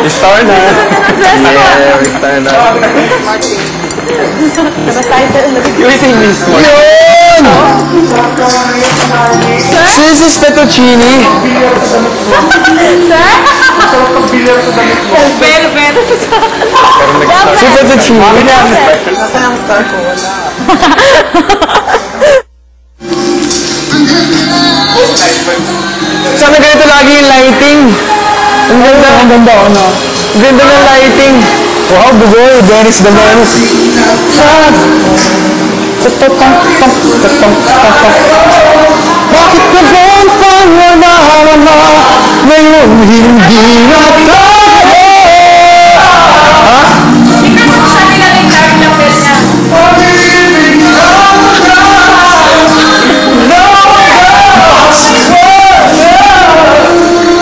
Star na. Yeah, star na. Yung isang mismo. Yun! This is fettuccine. Sir? Pero. Si fettuccine. Nasaan ang star ko? Wala. Sana ganito lagi yung lighting. Ang ganda. Ang ganda, ano? Ang ganda ng lighting. Wow, bugoy. Dennis the Menace. Bakit ka ba ang pangwala-wala ngayon hindi na tayo? Ha? Tingnan mo sa nila yung dark na bell niya.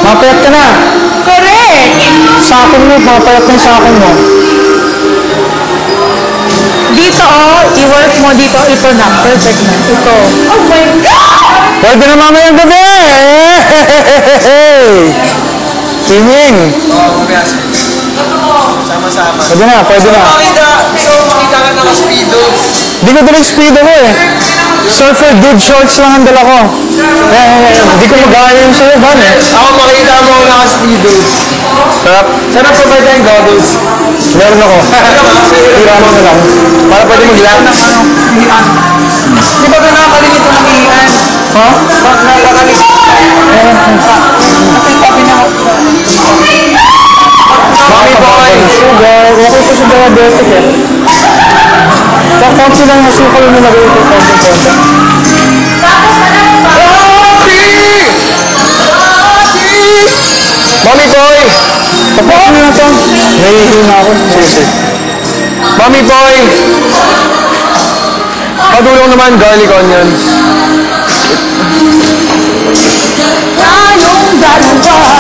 Mapayat ka na. Correct! Sakong mo, mapayat na yung sakong mo. Dito, i-work mo dito. Ito na. Perfect na. Ito. Oh my God! Pwede na mamayang gabi! Swimming! Sama-sama. Pwede na, pwede na. Makita ka naka-speedo. Di ko dala yung speedo ko eh. Surfer dude shorts lang ang dala ko. Di ko magaya yung sa'yo, Van eh. Ako makita mo ako naka-speedo. Sarap. Sana pa ba tayong goggles? Meron ako. Tira mo na lang. Para pwede mag-lang. Di ba ka nakakalimit ko ng iyan? Ha? Nakakalimit. Kasi sabi na ako. Mami boy! Sugar. Okay po sa diabetic eh. Sa konti lang yung sukal yung nilagay ko konti-konti. Mami boy! Tapos mo na ito. Nahihina ako. Sige. Mami boy! Padulong naman garlic onions. Tayong dalawa.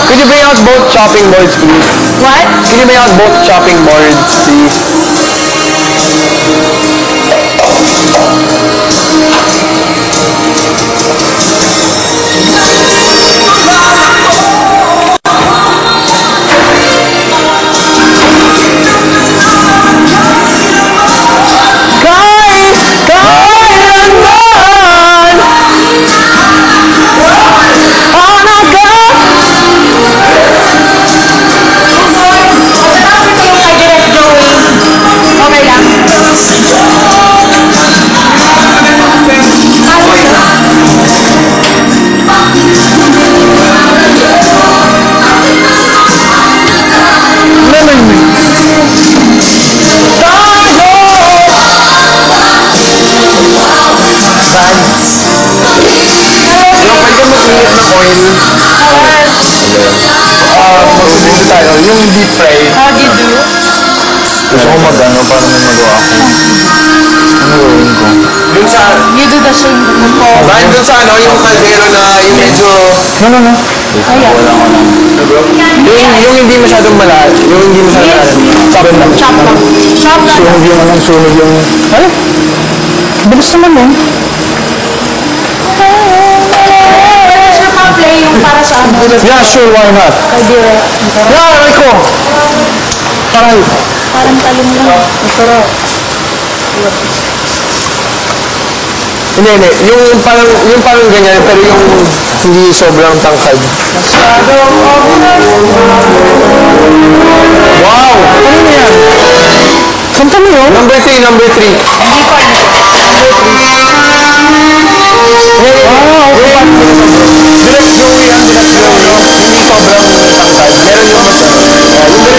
Could you bring out both chopping boards, please? What? Could you bring out both chopping boards, please? Magsusunod tayo, yung deep fry. How do you do? Gusto ko mag-ano para may magawa ako. Ano gawin ko? Dun sa... You do the same po. Bakit dun sa ano, yung kaldero na yung medyo... No. Ayan. Yung hindi masyadong malalim. Yung hindi masyadong malalim. Chop lang. Chop lang. Chop lang. Sunog yung... Ay! Bilis naman yun. Pwede siya pa-play yung para sa ano. Yeah, sure, why not? Kaldero. Yeah, Rico! Paray. Parang talong lang. Masarap. Hindi. Yung parang ganyan, pero yung hindi sobrang tangkad. Wow! Ano na yan? Kanta mo yun? Number 3. Hindi ko. Okay. Direct Joey yan, direct Joey. Hindi sobrang tangkad.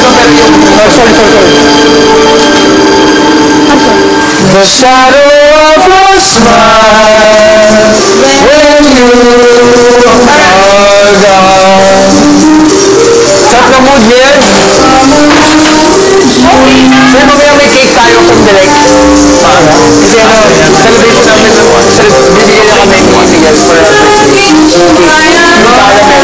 Meron yung mas... yung ganito, pero yung... Sorry. The shadow of your smile when you are gone. Sarap na mood niya yan. Sir, mamaya may cake tayo from direct. Kasi ano, celebration namin ng bibigyan na kami ng Miguel for our birthday. Yung caramel.